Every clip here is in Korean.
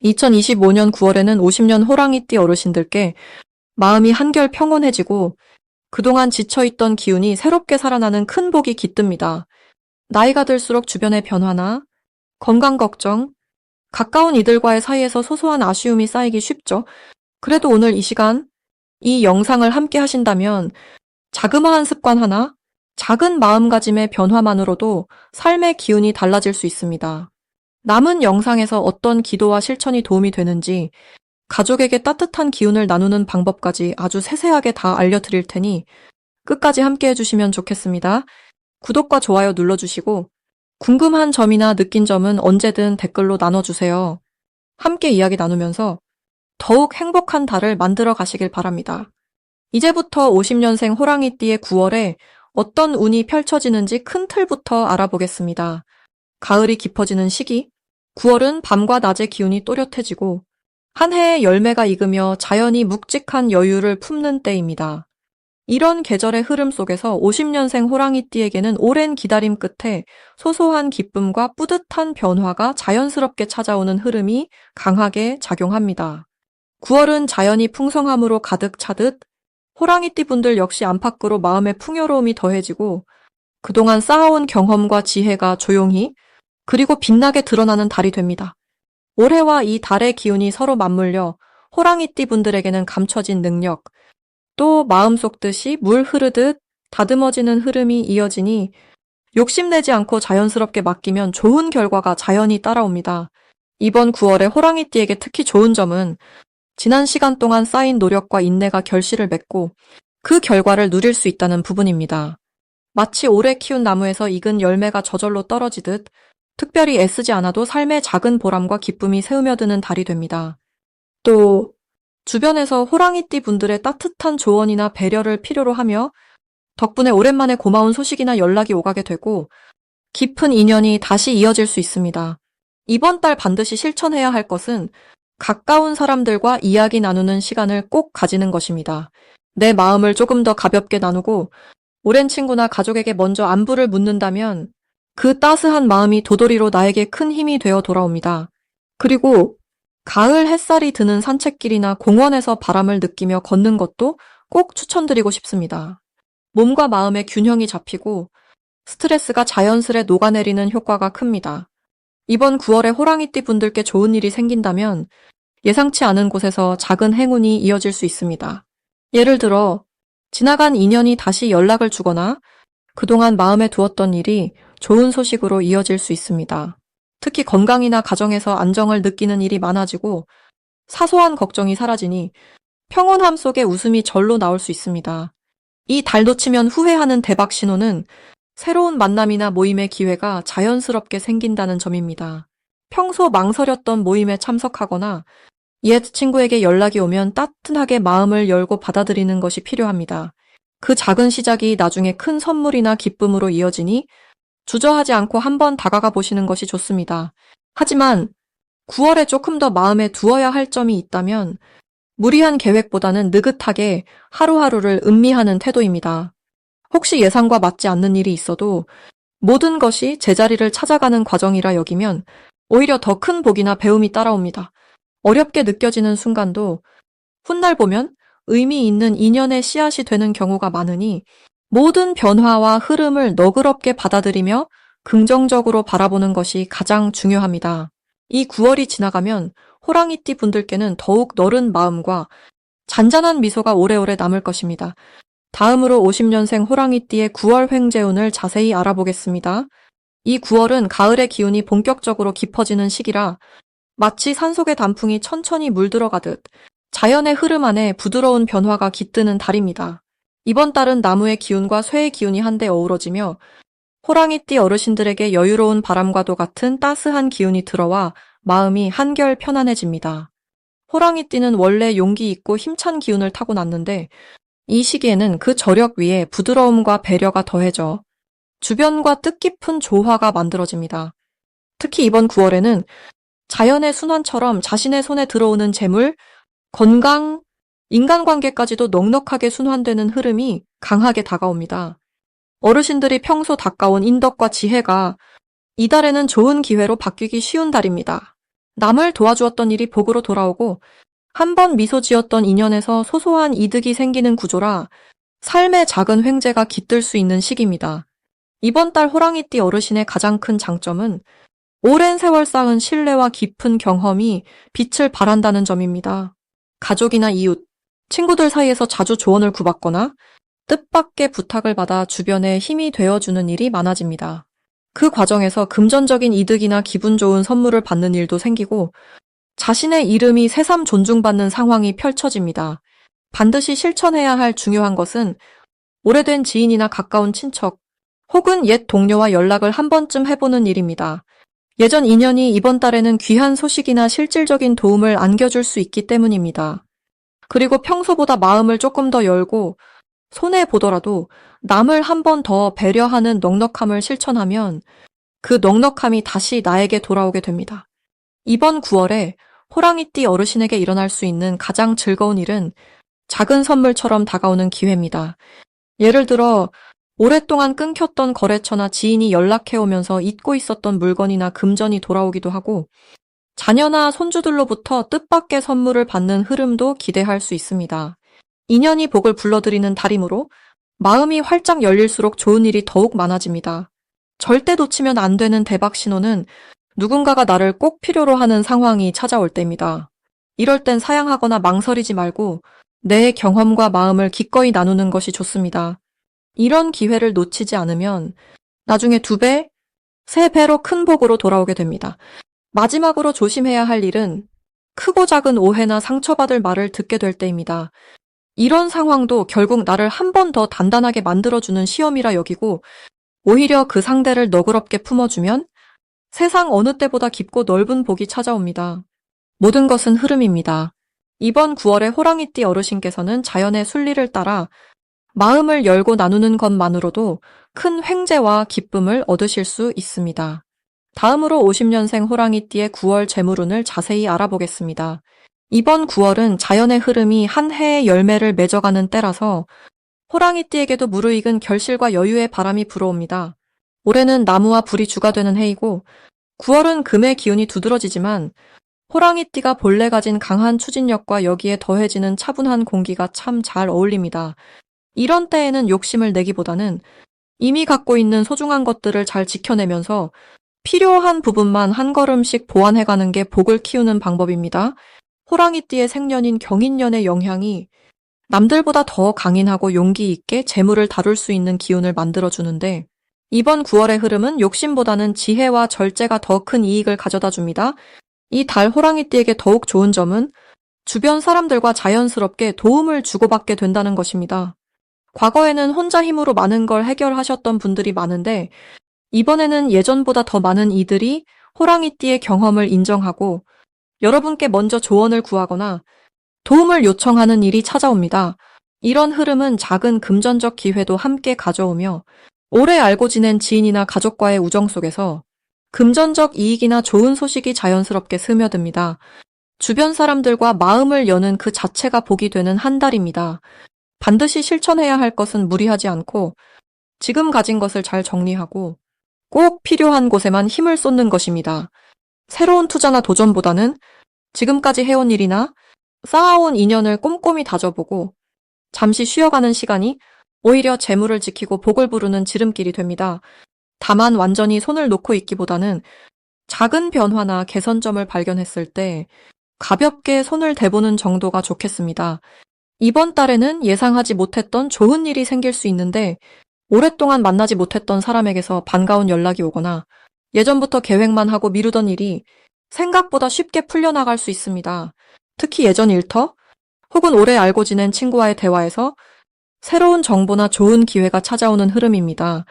2025년 9월에는 50년 호랑이띠 어르신들께 마음이 한결 평온해지고 그동안 지쳐있던 기운이 새롭게 살아나는 큰 복이 깃듭니다. 나이가 들수록 주변의 변화나 건강 걱정, 가까운 이들과의 사이에서 소소한 아쉬움이 쌓이기 쉽죠. 그래도 오늘 이 시간, 이 영상을 함께 하신다면 자그마한 습관 하나, 작은 마음가짐의 변화만으로도 삶의 기운이 달라질 수 있습니다. 남은 영상에서 어떤 기도와 실천이 도움이 되는지, 가족에게 따뜻한 기운을 나누는 방법까지 아주 세세하게 다 알려드릴 테니 끝까지 함께 해주시면 좋겠습니다. 구독과 좋아요 눌러주시고 궁금한 점이나 느낀 점은 언제든 댓글로 나눠주세요. 함께 이야기 나누면서 더욱 행복한 달을 만들어 가시길 바랍니다. 이제부터 50년생 호랑이띠의 9월에 어떤 운이 펼쳐지는지 큰 틀부터 알아보겠습니다. 가을이 깊어지는 시기, 9월은 밤과 낮의 기운이 또렷해지고 한 해의 열매가 익으며 자연이 묵직한 여유를 품는 때입니다. 이런 계절의 흐름 속에서 50년생 호랑이띠에게는 오랜 기다림 끝에 소소한 기쁨과 뿌듯한 변화가 자연스럽게 찾아오는 흐름이 강하게 작용합니다. 9월은 자연이 풍성함으로 가득 차듯 호랑이띠 분들 역시 안팎으로 마음의 풍요로움이 더해지고 그동안 쌓아온 경험과 지혜가 조용히 그리고 빛나게 드러나는 달이 됩니다. 올해와 이 달의 기운이 서로 맞물려 호랑이띠 분들에게는 감춰진 능력, 또 마음 속듯이 물 흐르듯 다듬어지는 흐름이 이어지니 욕심내지 않고 자연스럽게 맡기면 좋은 결과가 자연히 따라옵니다. 이번 9월에 호랑이띠에게 특히 좋은 점은 지난 시간 동안 쌓인 노력과 인내가 결실을 맺고 그 결과를 누릴 수 있다는 부분입니다. 마치 오래 키운 나무에서 익은 열매가 저절로 떨어지듯 특별히 애쓰지 않아도 삶의 작은 보람과 기쁨이 새우며드는 달이 됩니다. 또 주변에서 호랑이띠 분들의 따뜻한 조언이나 배려를 필요로 하며 덕분에 오랜만에 고마운 소식이나 연락이 오가게 되고 깊은 인연이 다시 이어질 수 있습니다. 이번 달 반드시 실천해야 할 것은 가까운 사람들과 이야기 나누는 시간을 꼭 가지는 것입니다. 내 마음을 조금 더 가볍게 나누고 오랜 친구나 가족에게 먼저 안부를 묻는다면 그 따스한 마음이 도토리로 나에게 큰 힘이 되어 돌아옵니다. 그리고 가을 햇살이 드는 산책길이나 공원에서 바람을 느끼며 걷는 것도 꼭 추천드리고 싶습니다. 몸과 마음의 균형이 잡히고 스트레스가 자연스레 녹아내리는 효과가 큽니다. 이번 9월에 호랑이띠 분들께 좋은 일이 생긴다면 예상치 않은 곳에서 작은 행운이 이어질 수 있습니다. 예를 들어 지나간 인연이 다시 연락을 주거나 그동안 마음에 두었던 일이 좋은 소식으로 이어질 수 있습니다. 특히 건강이나 가정에서 안정을 느끼는 일이 많아지고 사소한 걱정이 사라지니 평온함 속에 웃음이 절로 나올 수 있습니다. 이 달 놓치면 후회하는 대박 신호는 새로운 만남이나 모임의 기회가 자연스럽게 생긴다는 점입니다. 평소 망설였던 모임에 참석하거나 옛 친구에게 연락이 오면 따뜻하게 마음을 열고 받아들이는 것이 필요합니다. 그 작은 시작이 나중에 큰 선물이나 기쁨으로 이어지니 주저하지 않고 한번 다가가 보시는 것이 좋습니다. 하지만 9월에 조금 더 마음에 두어야 할 점이 있다면 무리한 계획보다는 느긋하게 하루하루를 음미하는 태도입니다. 혹시 예상과 맞지 않는 일이 있어도 모든 것이 제자리를 찾아가는 과정이라 여기면 오히려 더 큰 복이나 배움이 따라옵니다. 어렵게 느껴지는 순간도 훗날 보면 의미 있는 인연의 씨앗이 되는 경우가 많으니 모든 변화와 흐름을 너그럽게 받아들이며 긍정적으로 바라보는 것이 가장 중요합니다. 이 9월이 지나가면 호랑이띠 분들께는 더욱 너른 마음과 잔잔한 미소가 오래오래 남을 것입니다. 다음으로 50년생 호랑이띠의 9월 횡재운을 자세히 알아보겠습니다. 이 9월은 가을의 기운이 본격적으로 깊어지는 시기라 마치 산속의 단풍이 천천히 물들어가듯 자연의 흐름 안에 부드러운 변화가 깃드는 달입니다. 이번 달은 나무의 기운과 쇠의 기운이 한데 어우러지며 호랑이띠 어르신들에게 여유로운 바람과도 같은 따스한 기운이 들어와 마음이 한결 편안해집니다. 호랑이띠는 원래 용기 있고 힘찬 기운을 타고났는데 이 시기에는 그 저력 위에 부드러움과 배려가 더해져 주변과 뜻깊은 조화가 만들어집니다. 특히 이번 9월에는 자연의 순환처럼 자신의 손에 들어오는 재물, 건강, 인간관계까지도 넉넉하게 순환되는 흐름이 강하게 다가옵니다. 어르신들이 평소 닦아온 인덕과 지혜가 이달에는 좋은 기회로 바뀌기 쉬운 달입니다. 남을 도와주었던 일이 복으로 돌아오고 한 번 미소 지었던 인연에서 소소한 이득이 생기는 구조라 삶의 작은 횡재가 깃들 수 있는 시기입니다. 이번 달 호랑이띠 어르신의 가장 큰 장점은 오랜 세월 쌓은 신뢰와 깊은 경험이 빛을 발한다는 점입니다. 가족이나 이웃, 친구들 사이에서 자주 조언을 구받거나 뜻밖의 부탁을 받아 주변에 힘이 되어주는 일이 많아집니다. 그 과정에서 금전적인 이득이나 기분 좋은 선물을 받는 일도 생기고 자신의 이름이 새삼 존중받는 상황이 펼쳐집니다. 반드시 실천해야 할 중요한 것은 오래된 지인이나 가까운 친척 혹은 옛 동료와 연락을 한 번쯤 해보는 일입니다. 예전 인연이 이번 달에는 귀한 소식이나 실질적인 도움을 안겨줄 수 있기 때문입니다. 그리고 평소보다 마음을 조금 더 열고 손해보더라도 남을 한 번 더 배려하는 넉넉함을 실천하면 그 넉넉함이 다시 나에게 돌아오게 됩니다. 이번 9월에 호랑이띠 어르신에게 일어날 수 있는 가장 즐거운 일은 작은 선물처럼 다가오는 기회입니다. 예를 들어 오랫동안 끊겼던 거래처나 지인이 연락해오면서 잊고 있었던 물건이나 금전이 돌아오기도 하고 자녀나 손주들로부터 뜻밖의 선물을 받는 흐름도 기대할 수 있습니다. 인연이 복을 불러들이는 달이므로 마음이 활짝 열릴수록 좋은 일이 더욱 많아집니다. 절대 놓치면 안 되는 대박 신호는 누군가가 나를 꼭 필요로 하는 상황이 찾아올 때입니다. 이럴 땐 사양하거나 망설이지 말고 내 경험과 마음을 기꺼이 나누는 것이 좋습니다. 이런 기회를 놓치지 않으면 나중에 2배, 3배로 큰 복으로 돌아오게 됩니다. 마지막으로 조심해야 할 일은 크고 작은 오해나 상처받을 말을 듣게 될 때입니다. 이런 상황도 결국 나를 한 번 더 단단하게 만들어주는 시험이라 여기고 오히려 그 상대를 너그럽게 품어주면 세상 어느 때보다 깊고 넓은 복이 찾아옵니다. 모든 것은 흐름입니다. 이번 9월에 호랑이띠 어르신께서는 자연의 순리를 따라 마음을 열고 나누는 것만으로도 큰 횡재와 기쁨을 얻으실 수 있습니다. 다음으로 50년생 호랑이띠의 9월 재물운을 자세히 알아보겠습니다. 이번 9월은 자연의 흐름이 한 해의 열매를 맺어가는 때라서 호랑이띠에게도 무르익은 결실과 여유의 바람이 불어옵니다. 올해는 나무와 불이 주가 되는 해이고 9월은 금의 기운이 두드러지지만 호랑이띠가 본래 가진 강한 추진력과 여기에 더해지는 차분한 공기가 참 잘 어울립니다. 이런 때에는 욕심을 내기보다는 이미 갖고 있는 소중한 것들을 잘 지켜내면서 필요한 부분만 한 걸음씩 보완해가는 게 복을 키우는 방법입니다. 호랑이띠의 생년인 경인년의 영향이 남들보다 더 강인하고 용기 있게 재물을 다룰 수 있는 기운을 만들어주는데 이번 9월의 흐름은 욕심보다는 지혜와 절제가 더 큰 이익을 가져다 줍니다. 이 달 호랑이띠에게 더욱 좋은 점은 주변 사람들과 자연스럽게 도움을 주고받게 된다는 것입니다. 과거에는 혼자 힘으로 많은 걸 해결하셨던 분들이 많은데 이번에는 예전보다 더 많은 이들이 호랑이띠의 경험을 인정하고 여러분께 먼저 조언을 구하거나 도움을 요청하는 일이 찾아옵니다. 이런 흐름은 작은 금전적 기회도 함께 가져오며 오래 알고 지낸 지인이나 가족과의 우정 속에서 금전적 이익이나 좋은 소식이 자연스럽게 스며듭니다. 주변 사람들과 마음을 여는 그 자체가 복이 되는 한 달입니다. 반드시 실천해야 할 것은 무리하지 않고 지금 가진 것을 잘 정리하고 꼭 필요한 곳에만 힘을 쏟는 것입니다. 새로운 투자나 도전보다는 지금까지 해온 일이나 쌓아온 인연을 꼼꼼히 다져보고 잠시 쉬어가는 시간이 오히려 재물을 지키고 복을 부르는 지름길이 됩니다. 다만 완전히 손을 놓고 있기보다는 작은 변화나 개선점을 발견했을 때 가볍게 손을 대보는 정도가 좋겠습니다. 이번 달에는 예상하지 못했던 좋은 일이 생길 수 있는데 오랫동안 만나지 못했던 사람에게서 반가운 연락이 오거나 예전부터 계획만 하고 미루던 일이 생각보다 쉽게 풀려나갈 수 있습니다. 특히 예전 일터 혹은 오래 알고 지낸 친구와의 대화에서 새로운 정보나 좋은 기회가 찾아오는 흐름입니다.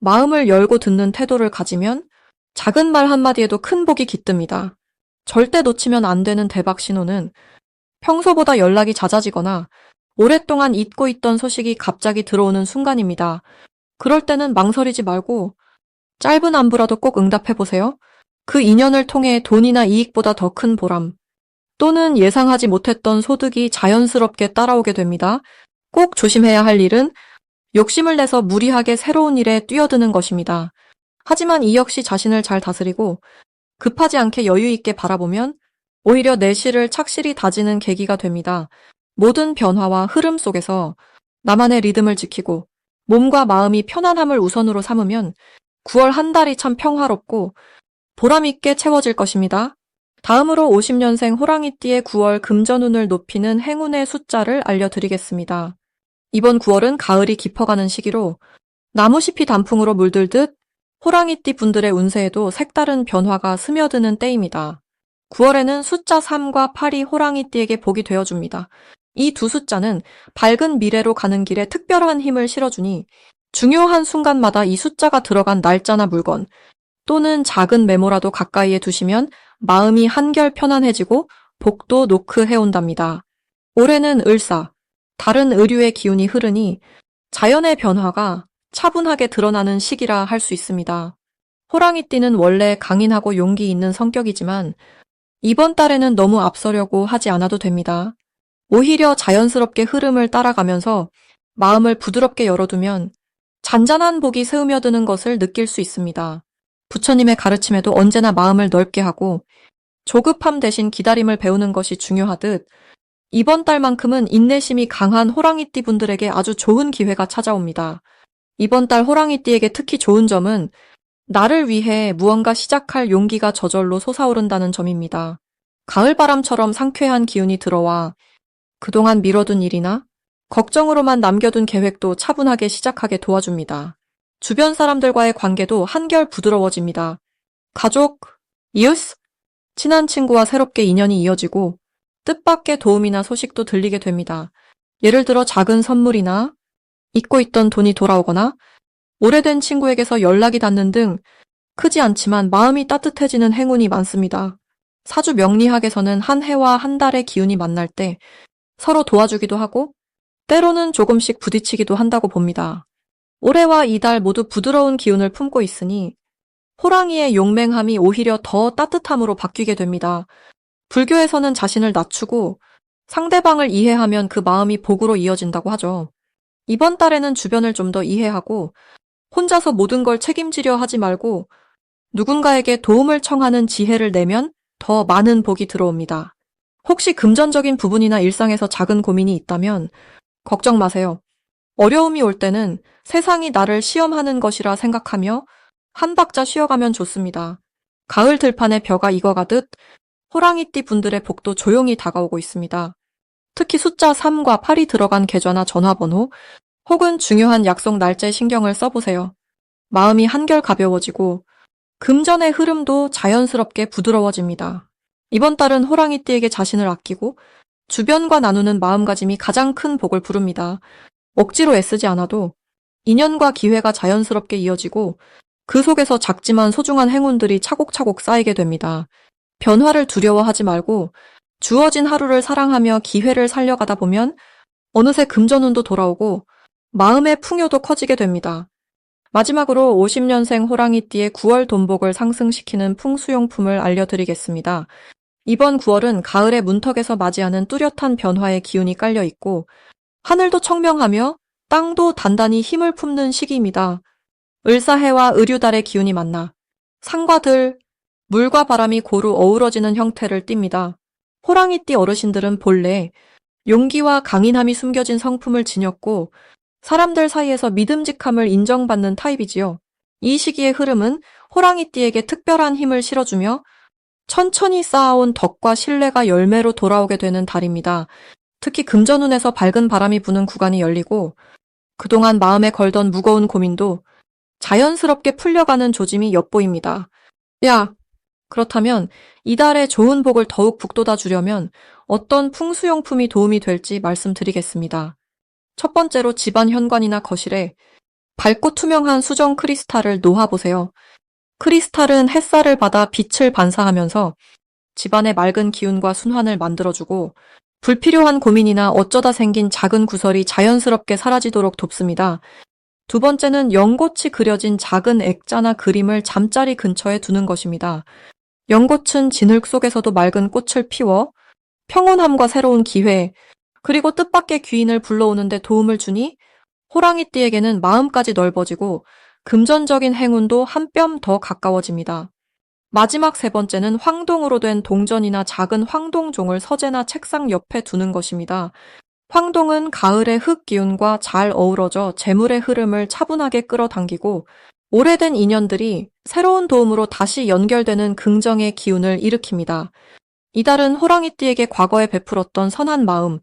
마음을 열고 듣는 태도를 가지면 작은 말 한마디에도 큰 복이 깃듭니다. 절대 놓치면 안 되는 대박 신호는 평소보다 연락이 잦아지거나 오랫동안 잊고 있던 소식이 갑자기 들어오는 순간입니다. 그럴 때는 망설이지 말고 짧은 안부라도 꼭 응답해보세요. 그 인연을 통해 돈이나 이익보다 더 큰 보람 또는 예상하지 못했던 소득이 자연스럽게 따라오게 됩니다. 꼭 조심해야 할 일은 욕심을 내서 무리하게 새로운 일에 뛰어드는 것입니다. 하지만 이 역시 자신을 잘 다스리고 급하지 않게 여유 있게 바라보면 오히려 내실을 착실히 다지는 계기가 됩니다. 모든 변화와 흐름 속에서 나만의 리듬을 지키고 몸과 마음이 편안함을 우선으로 삼으면 9월 한 달이 참 평화롭고 보람 있게 채워질 것입니다. 다음으로 50년생 호랑이띠의 9월 금전운을 높이는 행운의 숫자를 알려드리겠습니다. 이번 9월은 가을이 깊어가는 시기로 나무잎이 단풍으로 물들듯 호랑이띠 분들의 운세에도 색다른 변화가 스며드는 때입니다. 9월에는 숫자 3과 8이 호랑이띠에게 복이 되어줍니다. 이 두 숫자는 밝은 미래로 가는 길에 특별한 힘을 실어주니 중요한 순간마다 이 숫자가 들어간 날짜나 물건 또는 작은 메모라도 가까이에 두시면 마음이 한결 편안해지고 복도 노크해온답니다. 올해는 을사, 다른 의류의 기운이 흐르니 자연의 변화가 차분하게 드러나는 시기라 할 수 있습니다. 호랑이띠는 원래 강인하고 용기 있는 성격이지만 이번 달에는 너무 앞서려고 하지 않아도 됩니다. 오히려 자연스럽게 흐름을 따라가면서 마음을 부드럽게 열어두면 잔잔한 복이 스며드는 것을 느낄 수 있습니다. 부처님의 가르침에도 언제나 마음을 넓게 하고 조급함 대신 기다림을 배우는 것이 중요하듯 이번 달만큼은 인내심이 강한 호랑이띠 분들에게 아주 좋은 기회가 찾아옵니다. 이번 달 호랑이띠에게 특히 좋은 점은 나를 위해 무언가 시작할 용기가 저절로 솟아오른다는 점입니다. 가을바람처럼 상쾌한 기운이 들어와 그동안 미뤄둔 일이나 걱정으로만 남겨둔 계획도 차분하게 시작하게 도와줍니다. 주변 사람들과의 관계도 한결 부드러워집니다. 가족, 이웃, 친한 친구와 새롭게 인연이 이어지고 뜻밖의 도움이나 소식도 들리게 됩니다. 예를 들어 작은 선물이나 잊고 있던 돈이 돌아오거나 오래된 친구에게서 연락이 닿는 등 크지 않지만 마음이 따뜻해지는 행운이 많습니다. 사주 명리학에서는 한 해와 한 달의 기운이 만날 때 서로 도와주기도 하고 때로는 조금씩 부딪히기도 한다고 봅니다. 올해와 이달 모두 부드러운 기운을 품고 있으니 호랑이의 용맹함이 오히려 더 따뜻함으로 바뀌게 됩니다. 불교에서는 자신을 낮추고 상대방을 이해하면 그 마음이 복으로 이어진다고 하죠. 이번 달에는 주변을 좀 더 이해하고 혼자서 모든 걸 책임지려 하지 말고 누군가에게 도움을 청하는 지혜를 내면 더 많은 복이 들어옵니다. 혹시 금전적인 부분이나 일상에서 작은 고민이 있다면 걱정 마세요. 어려움이 올 때는 세상이 나를 시험하는 것이라 생각하며 한 박자 쉬어가면 좋습니다. 가을 들판에 벼가 익어가듯 호랑이띠 분들의 복도 조용히 다가오고 있습니다. 특히 숫자 3과 8이 들어간 계좌나 전화번호 혹은 중요한 약속 날짜에 신경을 써보세요. 마음이 한결 가벼워지고 금전의 흐름도 자연스럽게 부드러워집니다. 이번 달은 호랑이띠에게 자신을 아끼고 주변과 나누는 마음가짐이 가장 큰 복을 부릅니다. 억지로 애쓰지 않아도 인연과 기회가 자연스럽게 이어지고 그 속에서 작지만 소중한 행운들이 차곡차곡 쌓이게 됩니다. 변화를 두려워하지 말고 주어진 하루를 사랑하며 기회를 살려가다 보면 어느새 금전운도 돌아오고 마음의 풍요도 커지게 됩니다. 마지막으로 50년생 호랑이띠의 9월 돈복을 상승시키는 풍수용품을 알려드리겠습니다. 이번 9월은 가을의 문턱에서 맞이하는 뚜렷한 변화의 기운이 깔려 있고 하늘도 청명하며 땅도 단단히 힘을 품는 시기입니다. 을사해와 의류달의 기운이 만나 산과 들, 물과 바람이 고루 어우러지는 형태를 띱니다. 호랑이띠 어르신들은 본래 용기와 강인함이 숨겨진 성품을 지녔고 사람들 사이에서 믿음직함을 인정받는 타입이지요. 이 시기의 흐름은 호랑이띠에게 특별한 힘을 실어주며 천천히 쌓아온 덕과 신뢰가 열매로 돌아오게 되는 달입니다. 특히 금전운에서 밝은 바람이 부는 구간이 열리고 그동안 마음에 걸던 무거운 고민도 자연스럽게 풀려가는 조짐이 엿보입니다. 그렇다면 이달의 좋은 복을 더욱 북돋아 주려면 어떤 풍수용품이 도움이 될지 말씀드리겠습니다. 첫 번째로 집안 현관이나 거실에 밝고 투명한 수정 크리스탈을 놓아보세요. 크리스탈은 햇살을 받아 빛을 반사하면서 집안의 맑은 기운과 순환을 만들어주고 불필요한 고민이나 어쩌다 생긴 작은 구설이 자연스럽게 사라지도록 돕습니다. 두 번째는 연꽃이 그려진 작은 액자나 그림을 잠자리 근처에 두는 것입니다. 연꽃은 진흙 속에서도 맑은 꽃을 피워 평온함과 새로운 기회, 그리고 뜻밖의 귀인을 불러오는 데 도움을 주니 호랑이띠에게는 마음까지 넓어지고 금전적인 행운도 한 뼘 더 가까워집니다. 마지막 세 번째는 황동으로 된 동전이나 작은 황동종을 서재나 책상 옆에 두는 것입니다. 황동은 가을의 흙 기운과 잘 어우러져 재물의 흐름을 차분하게 끌어당기고 오래된 인연들이 새로운 도움으로 다시 연결되는 긍정의 기운을 일으킵니다. 이달은 호랑이띠에게 과거에 베풀었던 선한 마음,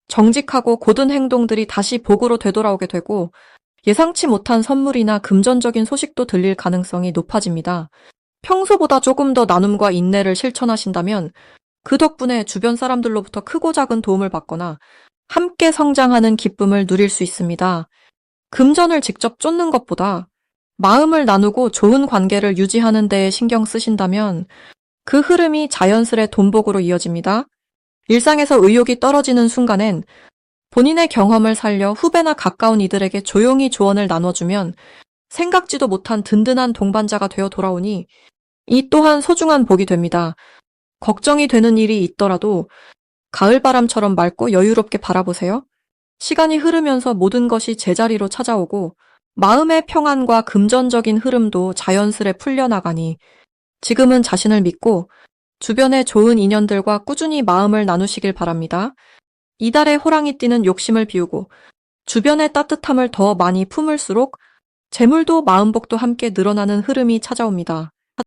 정직하고 고든 행동들이 다시 복으로 되돌아오게 되고 예상치 못한 선물이나 금전적인 소식도 들릴 가능성이 높아집니다. 평소보다 조금 더 나눔과 인내를 실천하신다면 그 덕분에 주변 사람들로부터 크고 작은 도움을 받거나 함께 성장하는 기쁨을 누릴 수 있습니다. 금전을 직접 쫓는 것보다 마음을 나누고 좋은 관계를 유지하는 데에 신경 쓰신다면 그 흐름이 자연스레 돈복으로 이어집니다. 일상에서 의욕이 떨어지는 순간엔 본인의 경험을 살려 후배나 가까운 이들에게 조용히 조언을 나눠주면 생각지도 못한 든든한 동반자가 되어 돌아오니 이 또한 소중한 복이 됩니다. 걱정이 되는 일이 있더라도 가을바람처럼 맑고 여유롭게 바라보세요. 시간이 흐르면서 모든 것이 제자리로 찾아오고 마음의 평안과 금전적인 흐름도 자연스레 풀려나가니 지금은 자신을 믿고 주변의 좋은 인연들과 꾸준히 마음을 나누시길 바랍니다. 이달의 호랑이띠는 욕심을 비우고 주변의 따뜻함을 더 많이 품을수록 재물도 마음복도 함께 늘어나는 흐름이 찾아옵니다.